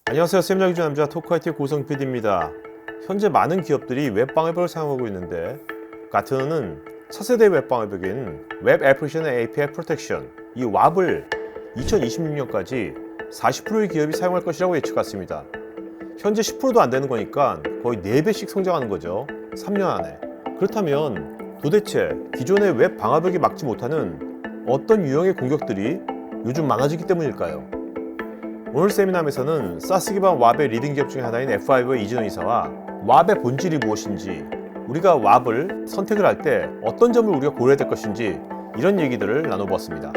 안녕하세요. 쌤야기주 남자 토크아이티 고성 PD입니다. 현재 많은 기업들이 웹방어벽을 사용하고 있는데 가트너는 차세대 웹방어벽인 웹 애플리케이션 API 프로텍션 이 WAP을 2026년까지 40%의 기업이 사용할 것이라고 예측했습니다. 현재 10%도 안 되는 거니까 거의 4배씩 성장하는 거죠. 3년 안에. 그렇다면 도대체 기존의 웹 방어벽이 막지 못하는 어떤 유형의 공격들이 요즘 많아지기 때문일까요? 오늘 세미나에서는 SaaS 기반 WAP의 리딩 기업 중에 하나인 F5의 이진원 이사와 WAP의 본질이 무엇인지, 우리가 WAP을 선택을 할 때 어떤 점을 우리가 고려해야 될 것인지 이런 얘기들을 나눠보았습니다.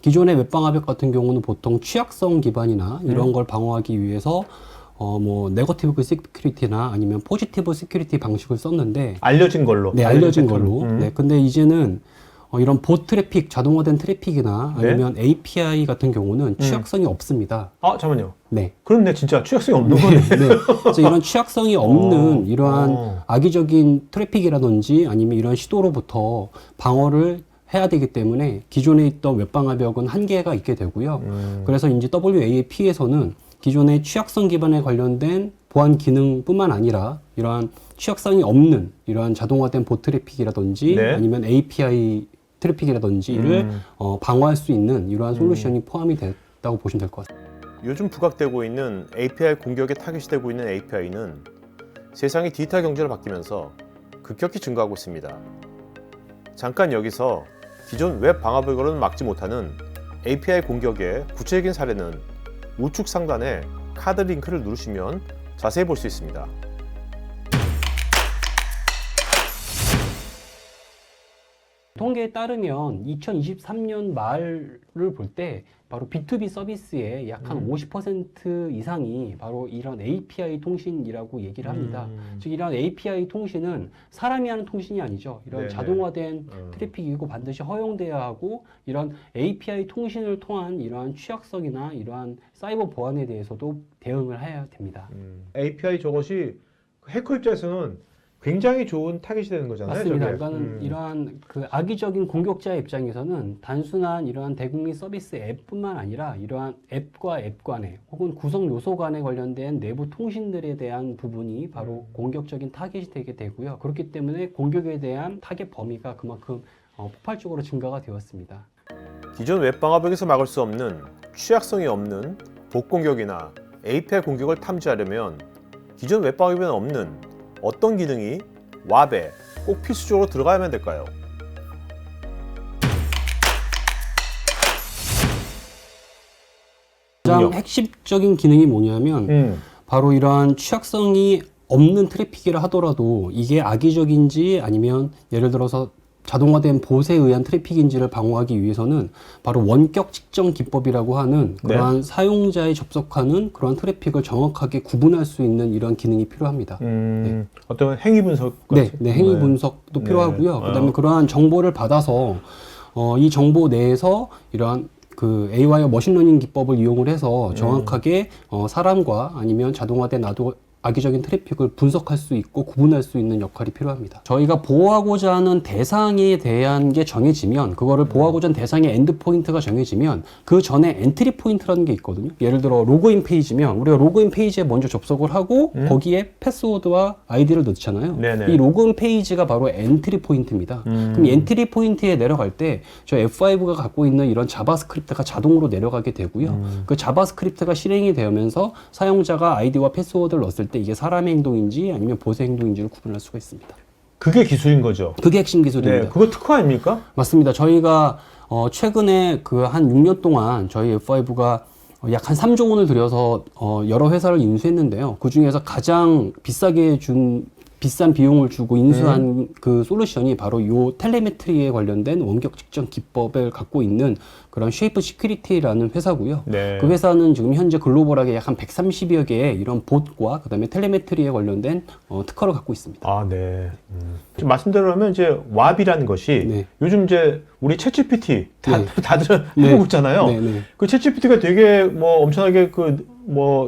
기존의 웹방어벽 같은 경우는 보통 취약성 기반이나 이런 걸 방어하기 위해서 네거티브 시큐리티나 아니면 포지티브 시큐리티 방식을 썼는데 알려진 걸로. 네, 알려진 걸로. 네, 근데 이제는 이런 보 트래픽, 자동화된 트래픽이나 아니면 API 같은 경우는 취약성이 없습니다. 아, 잠깐만요. 네. 그럼 진짜 취약성이 없는 거네. 네. 그래서 이런 취약성이 없는 이러한 악의적인 트래픽이라든지 아니면 이런 시도로부터 방어를 해야 되기 때문에 기존에 있던 웹방어벽은 한계가 있게 되고요. 그래서 이제 WAP에서는 기존의 취약성 기반에 관련된 보안 기능뿐만 아니라 이러한 취약성이 없는 이러한 자동화된 보 트래픽이라든지 네. 아니면 API 트래픽이라든지를 방어할 수 있는 이러한 솔루션이 포함이 됐다고 보시면 될 것 같습니다. 요즘 부각되고 있는 API 공격에 타깃이 되고 있는 API는 세상이 디지털 경제로 바뀌면서 급격히 증가하고 있습니다. 잠깐 여기서 기존 웹 방어벽으로는 막지 못하는 API 공격의 구체적인 사례는 우측 상단에 카드 링크를 누르시면 자세히 볼 수 있습니다. 통계에 따르면 2023년 말을 볼 때 바로 B2B 서비스의 약 한 50% 이상이 바로 이런 API 통신이라고 얘기를 합니다. 즉 이런 API 통신은 사람이 하는 통신이 아니죠. 이런 네네. 자동화된 트래픽이고 반드시 허용돼야 하고 이런 API 통신을 통한 이러한 취약성이나 이러한 사이버 보안에 대해서도 대응을 해야 됩니다. API 저것이 해커 입장에서는 굉장히 좋은 타깃이 되는 거잖아요. 맞습니다. 저게. 그러니까 이러한 그 악의적인 공격자의 입장에서는 단순한 이러한 대국민 서비스 앱뿐만 아니라 이러한 앱과 앱 간에 혹은 구성 요소 간에 관련된 내부 통신들에 대한 부분이 바로 공격적인 타깃이 되게 되고요. 그렇기 때문에 공격에 대한 타겟 범위가 그만큼 폭발적으로 증가가 되었습니다. 기존 웹 방어벽에서 막을 수 없는 취약성이 없는 봇 공격이나 API 공격을 탐지하려면 기존 웹 방어벽에는 없는 어떤 기능이 WAP에 꼭 필수적으로 들어가야만 될까요? 가장 핵심적인 기능이 뭐냐면 바로 이러한 취약성이 없는 트래픽이라 하더라도 이게 악의적인지 아니면 예를 들어서 자동화된 봇에 의한 트래픽인지를 방어하기 위해서는 바로 원격 측정 기법이라고 하는 그러한 사용자에 접속하는 그러한 트래픽을 정확하게 구분할 수 있는 이런 기능이 필요합니다. 어떤 행위 분석 네, 행위 분석도 필요하고요. 그다음에 그러한 정보를 받아서 이 정보 내에서 이러한 그 AI와 머신러닝 기법을 이용을 해서 정확하게 사람과 아니면 자동화된 악의적인 트래픽을 분석할 수 있고 구분할 수 있는 역할이 필요합니다. 저희가 보호하고자 하는 대상에 대한 게 정해지면 그거를 보호하고자 하는 대상의 엔드포인트가 정해지면 그 전에 엔트리 포인트라는 게 있거든요. 예를 들어 로그인 페이지면 우리가 로그인 페이지에 먼저 접속을 하고 거기에 패스워드와 아이디를 넣잖아요. 네네. 이 로그인 페이지가 바로 엔트리 포인트입니다. 그럼 이 엔트리 포인트에 내려갈 때 저 F5가 갖고 있는 이런 자바스크립트가 자동으로 내려가게 되고요. 그 자바스크립트가 실행이 되면서 사용자가 아이디와 패스워드를 넣었을 때 이게 사람의 행동인지 아니면 봇의 행동인지를 구분할 수가 있습니다. 그게 기술인 거죠. 그게 핵심 기술입니다. 네, 그거 특허 아닙니까? 맞습니다. 저희가 최근에 그 한 6년 동안 저희 F5가 약 한 3조 원을 들여서 여러 회사를 인수했는데요. 그 중에서 가장 비싼 비용을 주고 인수한 그 솔루션이 바로 요 텔레메트리에 관련된 원격 측정 기법을 갖고 있는 그런 쉐이프 시큐리티라는 회사고요. 네. 그 회사는 지금 현재 글로벌하게 약 한 130여 개의 이런 봇과 그다음에 텔레메트리에 관련된 특허를 갖고 있습니다. 아, 네. 지금 말씀대로라면 이제 WAP이라는 것이 요즘 이제 우리 챗GPT 다들 해보고 있잖아요. 그 챗GPT가 되게 엄청나게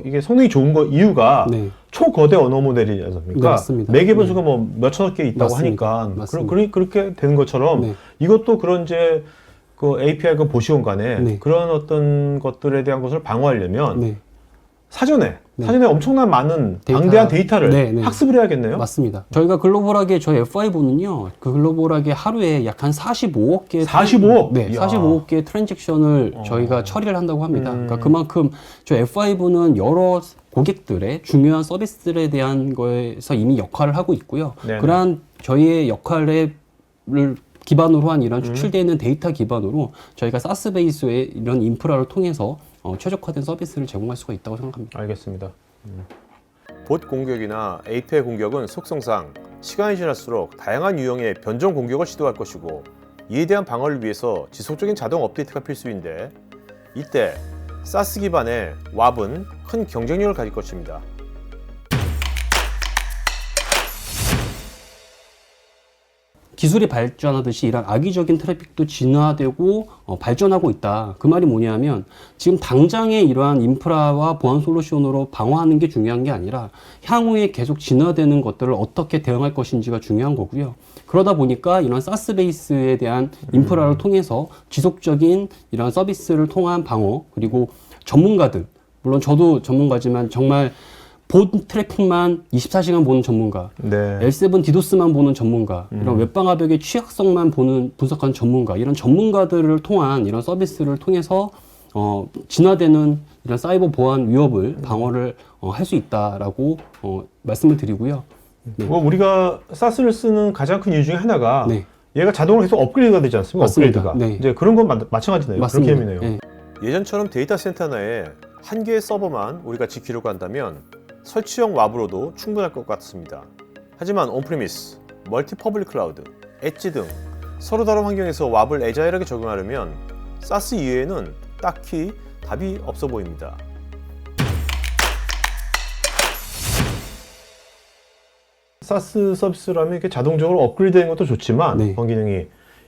이게 성능이 좋은 이유가 초거대 언어 모델이지 않습니까? 맞습니다. 매개 변수가 몇천억 개 있다고 맞습니다. 하니까 맞습니다. 그렇게 되는 것처럼 이것도 그런 이제 그 API 그 보시온 간에 네. 그런 어떤 것들에 대한 것을 방어하려면 네. 사전에 네. 엄청난 많은 데이터. 방대한 데이터를 네, 네. 학습을 해야겠네요. 맞습니다. 저희가 글로벌하게 저희 F5는요, 그 글로벌하게 하루에 약 한 45억 개 45억? 네, 이야. 45억 개의 트랜잭션을 저희가 처리를 한다고 합니다. 그러니까 음. 그만큼 저희 F5는 여러 고객들의 중요한 서비스들에 대한 거에서 이미 역할을 하고 있고요. 네네. 그러한 저희의 역할을 기반으로 한 이런 추출되어 있는 데이터 기반으로 저희가 사스 베이스의 이런 인프라를 통해서 최적화된 서비스를 제공할 수가 있다고 생각합니다. 알겠습니다. 봇 공격이나 API 공격은 속성상 시간이 지날수록 다양한 유형의 변종 공격을 시도할 것이고 이에 대한 방어를 위해서 지속적인 자동 업데이트가 필수인데 이때 사스 기반의 왑은 큰 경쟁력을 가질 것입니다. 기술이 발전하듯이 이런 악의적인 트래픽도 진화되고 발전하고 있다. 그 말이 뭐냐면 지금 당장의 이러한 인프라와 보안 솔루션으로 방어하는 게 중요한 게 아니라 향후에 계속 진화되는 것들을 어떻게 대응할 것인지가 중요한 거고요. 그러다 보니까 이런 사스 베이스에 대한 인프라를 통해서 지속적인 이런 서비스를 통한 방어, 그리고 전문가들, 물론 저도 전문가지만 정말 본 트래픽만 24시간 보는 전문가, 네. L7 디도스만 보는 전문가, 이런 웹방화벽의 취약성만 분석하는 전문가, 이런 전문가들을 통한 이런 서비스를 통해서 진화되는 이런 사이버 보안 위협을 방어를 할 수 있다라고 말씀을 드리고요. 네. 뭐 우리가 사스를 쓰는 가장 큰 이유 중에 하나가 네. 얘가 자동으로 계속 업그레이드가 되지 않습니까? 맞습니다. 업그레이드가. 네. 이제 그런 건 마찬가지네요. 맞습니다. 그렇게 의미네요. 네. 예전처럼 데이터 센터 내에 한 개의 서버만 우리가 지키려고 한다면 설치형 왑으로도 충분할 것 같습니다. 하지만 온프리미스, 멀티 퍼블릭 클라우드, 엣지 등 서로 다른 환경에서 왑을 애자일하게 적용하려면 사스 이외에는 딱히 답이 없어 보입니다. 사스 서비스라면 이렇게 자동적으로 업그레이드되는 것도 좋지만 네. 기능이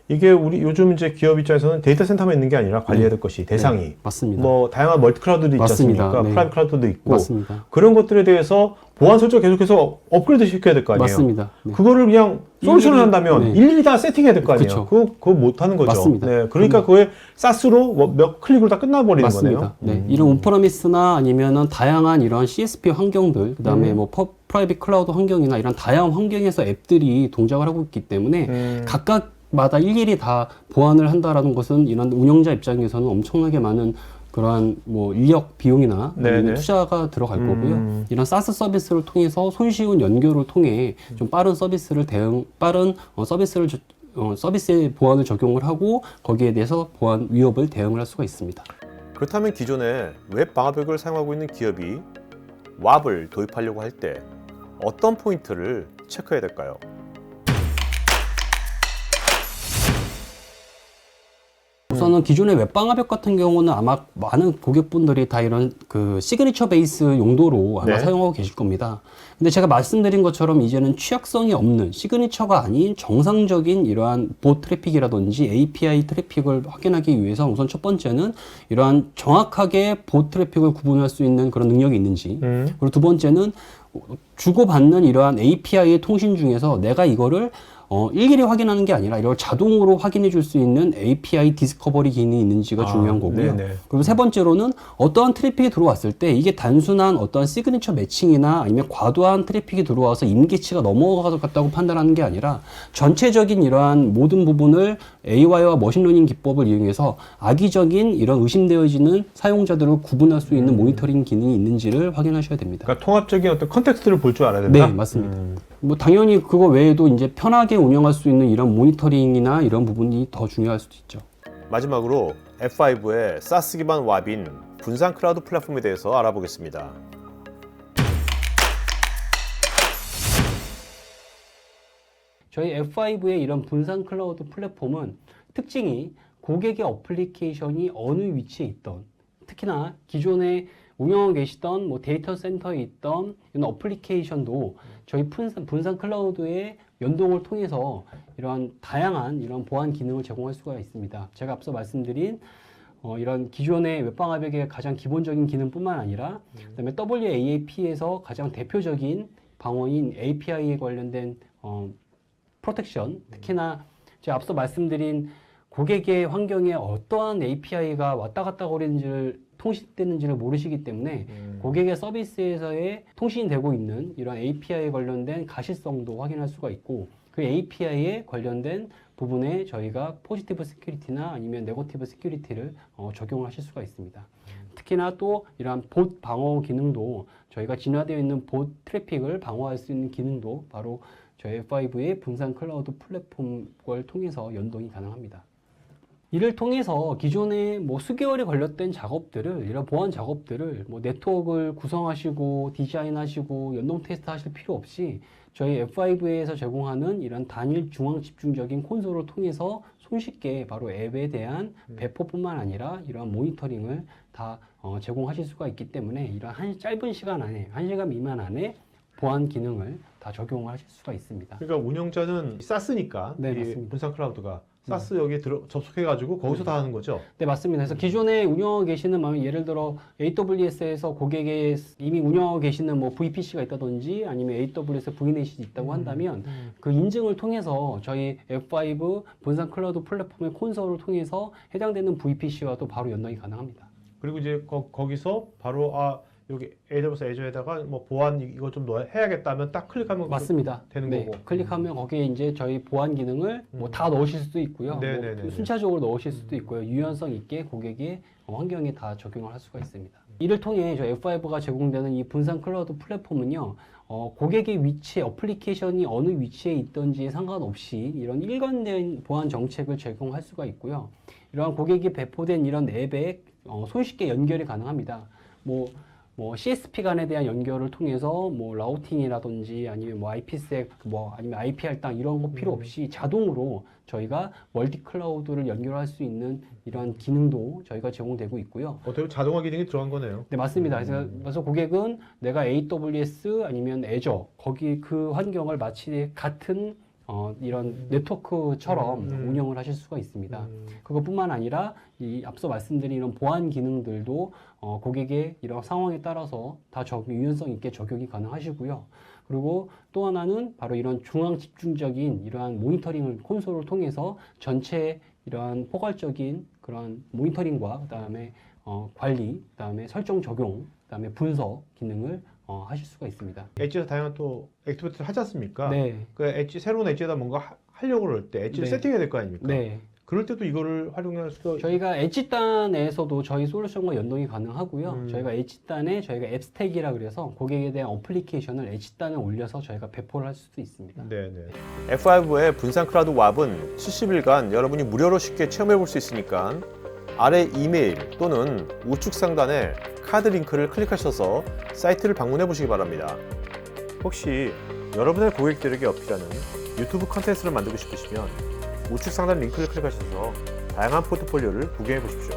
이게 우리 요즘 이제 기업 입장에서는 데이터 센터만 있는 게 아니라 관리해야 될 것이 대상이 네. 맞습니다. 뭐 다양한 멀티 클라우드도 있지 맞습니다. 않습니까? 네. 프라이빗 클라우드도 있고 맞습니다. 그런 것들에 대해서 보안 설정 계속해서 업그레이드 시켜야 될 거 아니에요. 맞습니다. 네. 그거를 그냥 솔루션을 일일이, 한다면 네. 일일이 다 세팅해야 될 거 아니에요. 그쵸. 그거 못 하는 거죠. 맞습니다. 네, 그러니까 그거에 사스로 몇 클릭으로 다 끝나버리는 맞습니다. 거네요. 네, 이런 온프라미스나 아니면은 다양한 이런 CSP 환경들, 그다음에 뭐 프라이빗 클라우드 환경이나 이런 다양한 환경에서 앱들이 동작을 하고 있기 때문에 각각마다 일일이 다 보완을 한다라는 것은 이런 운영자 입장에서는 엄청나게 많은 그러한 뭐 인력 비용이나 아니면 투자가 들어갈 거고요. 이런 사스 서비스를 통해서 손쉬운 연결을 통해 좀 빠른 서비스를 서비스의 보안을 적용을 하고 거기에 대해서 보안 위협을 대응을 할 수가 있습니다. 그렇다면 기존에 웹 방화벽을 사용하고 있는 기업이 왑을 도입하려고 할 때 어떤 포인트를 체크해야 될까요? 우선은 기존의 웹방화벽 같은 경우는 아마 많은 고객분들이 다 이런 그 시그니처 베이스 용도로 아마 네. 사용하고 계실 겁니다. 근데 제가 말씀드린 것처럼 이제는 취약성이 없는 시그니처가 아닌 정상적인 이러한 봇 트래픽이라든지 API 트래픽을 확인하기 위해서 우선 첫 번째는 이러한 정확하게 봇 트래픽을 구분할 수 있는 그런 능력이 있는지, 그리고 두 번째는 주고받는 이러한 API의 통신 중에서 내가 이거를 일일이 확인하는 게 아니라 이걸 자동으로 확인해 줄 수 있는 API 디스커버리 기능이 있는지가 중요한 거고요. 네네. 그리고 세 번째로는 어떠한 트래픽이 들어왔을 때 이게 단순한 어떠한 시그니처 매칭이나 아니면 과도한 트래픽이 들어와서 임계치가 넘어갔다고 판단하는 게 아니라 전체적인 이러한 모든 부분을 AI와 머신러닝 기법을 이용해서 악의적인 이런 의심되어지는 사용자들을 구분할 수 있는 모니터링 기능이 있는지를 확인하셔야 됩니다. 그러니까 통합적인 어떤 컨텍스트를 볼 줄 알아야 된다? 네, 맞습니다. 뭐 당연히 그거 외에도 이제 편하게 운영할 수 있는 이런 모니터링이나 이런 부분이 더 중요할 수도 있죠. 마지막으로 F5의 사스 기반 왑인 분산 클라우드 플랫폼에 대해서 알아보겠습니다. 저희 F5의 이런 분산 클라우드 플랫폼은 특징이 고객의 어플리케이션이 어느 위치에 있던, 특히나 기존에 운영하고 계시던 뭐 데이터 센터에 있던 이런 어플리케이션도 저희 분산 클라우드의 연동을 통해서 이런 다양한 이런 보안 기능을 제공할 수가 있습니다. 제가 앞서 말씀드린 이런 기존의 웹방화벽의 가장 기본적인 기능뿐만 아니라 그다음에 WAAP에서 가장 대표적인 방어인 API에 관련된 프로텍션, 특히나 제가 앞서 말씀드린 고객의 환경에 어떠한 API가 왔다 갔다 거리는지를 통신되는지를 모르시기 때문에 고객의 서비스에서의 통신되고 있는 이런 API에 관련된 가시성도 확인할 수가 있고 그 API에 관련된 부분에 저희가 포지티브 시큐리티나 아니면 네거티브 시큐리티를 적용을 하실 수가 있습니다. 특히나 또 이러한 봇 방어 기능도 저희가 진화되어 있는 봇 트래픽을 방어할 수 있는 기능도 바로 저희 F5의 분산 클라우드 플랫폼을 통해서 연동이 가능합니다. 이를 통해서 기존에 뭐 수개월이 걸렸던 작업들을, 이런 보안 작업들을 뭐 네트워크를 구성하시고 디자인하시고 연동 테스트 하실 필요 없이 저희 F5에서 제공하는 이런 단일 중앙 집중적인 콘솔을 통해서 손쉽게 바로 앱에 대한 배포뿐만 아니라 이러한 모니터링을 다 제공하실 수가 있기 때문에 이런 짧은 시간 안에, 1시간 미만 안에 보안 기능을 다 적용을 하실 수가 있습니다. 그러니까 운영자는 SaaS니까 네, 이 맞습니다. 분산 클라우드가 SaaS 여기에 접속해가지고 거기서 다 하는 거죠. 네, 맞습니다. 그래서 기존에 운영하고 계시는, 예를 들어 AWS에서 고객에 이미 운영하고 계시는 뭐 VPC가 있다든지 아니면 AWS VNet이 있다고 한다면 그 인증을 통해서 저희 F5 분산 클라우드 플랫폼의 콘솔을 통해서 해당되는 VPC와도 바로 연동이 가능합니다. 그리고 이제 거기서 바로 여기 AWS 애저에다가 뭐 보안 이거 좀 해야겠다면 딱 클릭하면 맞습니다. 되는 네, 거고. 클릭하면 거기에 이제 저희 보안 기능을 뭐 다 넣으실 수도 있고요. 네네네네. 뭐 순차적으로 넣으실 수도 있고요. 유연성 있게 고객의 환경에 다 적용을 할 수가 있습니다. 이를 통해 저희 F5가 제공되는 이 분산 클라우드 플랫폼은요, 고객의 위치에, 어플리케이션이 어느 위치에 있든지에 상관없이 이런 일관된 보안 정책을 제공할 수가 있고요. 이러한 고객이 배포된 이런 앱에 손쉽게 연결이 가능합니다. 뭐 CSP 간에 대한 연결을 통해서 뭐 라우팅이라든지 아니면 뭐 IPsec 아니면 IP 할당 이런 거 필요 없이 자동으로 저희가 멀티 클라우드를 연결할 수 있는 이런 기능도 저희가 제공되고 있고요. 어떻게 자동화 기능이 들어간 거네요. 네, 맞습니다. 그래서 고객은 내가 AWS 아니면 애저 거기 그 환경을 마치 같은 이런 네트워크처럼 운영을 하실 수가 있습니다. 그것뿐만 아니라 이 앞서 말씀드린 이런 보안 기능들도 고객의 이런 상황에 따라서 다 유연성 있게 적용이 가능하시고요. 그리고 또 하나는 바로 이런 중앙 집중적인 이러한 모니터링을 콘솔을 통해서 전체 이러한 포괄적인 그런 모니터링과 그다음에 관리, 그다음에 설정 적용, 그다음에 분석 기능을 하실 수가 있습니다. 엣지에서 다양한 또 액티비티를 하지 않습니까? 네. 그 새로운 엣지에다 뭔가 하려고 그럴 때 엣지를 네. 세팅해야 될 거 아닙니까? 네. 그럴 때도 이거를 활용할 수가 저희가 엣지단에서도 저희 솔루션과 연동이 가능하고요. 저희가 엣지단에 저희가 앱스택이라 그래서 고객에 대한 어플리케이션을 엣지단에 올려서 저희가 배포를 할 수도 있습니다. 네네. F5의 분산 클라우드 왑은 70일간 여러분이 무료로 쉽게 체험해 볼 수 있으니까 아래 이메일 또는 우측 상단에 카드 링크를 클릭하셔서 사이트를 방문해 보시기 바랍니다. 혹시 여러분의 고객들에게 어필하는 유튜브 컨텐츠를 만들고 싶으시면 우측 상단 링크를 클릭하셔서 다양한 포트폴리오를 구경해 보십시오.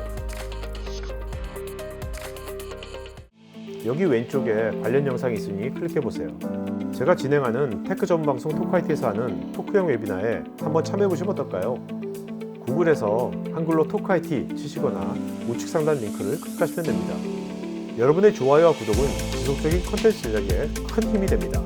여기 왼쪽에 관련 영상이 있으니 클릭해 보세요. 제가 진행하는 테크 전문 방송 토크IT에서 하는 토크형 웨비나에 한번 참여해 보시면 어떨까요? 구글에서 한글로 토크IT 치시거나 우측 상단 링크를 클릭하시면 됩니다. 여러분의 좋아요와 구독은 지속적인 컨텐츠 제작에 큰 힘이 됩니다.